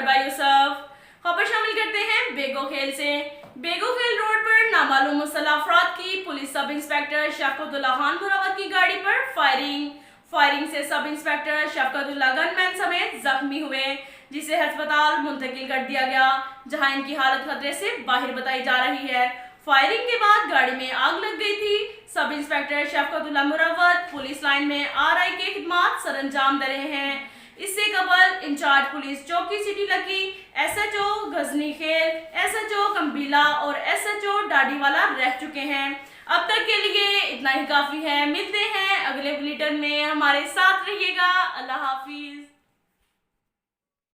तोयबा यूसुफ। खबर शामिल करते हैं बेगोखेल से। बेगोखेल रोड पर नामालूम मुसल्लह अफराद की पुलिस सब इंस्पेक्टर शफकतुल्लाह खान बुरावत की गाड़ी पर फायरिंग से सब इंस्पेक्टर शफकतुल्लाह गनमैन समेत जख्मी हुए, जिसे अस्पताल मुंतकिल कर दिया गया, जहां इनकी हालत खतरे से बाहर बताई जा रही है। फायरिंग के बाद गाड़ी में आग लग गई थी। Sub inspector Shafqatullah Murawat police line में RI के खिदमात सरअंजाम दे रहे हैं। इससे कबल इंचार्ज पुलिस चौकी सिटी लकी, SHO गजनी खेल, SHO कंबीला और SHO डाडीवाला रह चुके हैं। अब तक के लिए इतना ही काफी है। मिलते हैं अगले बुलेटिन में, हमारे साथ रहिएगा। अल्लाह हाफिज।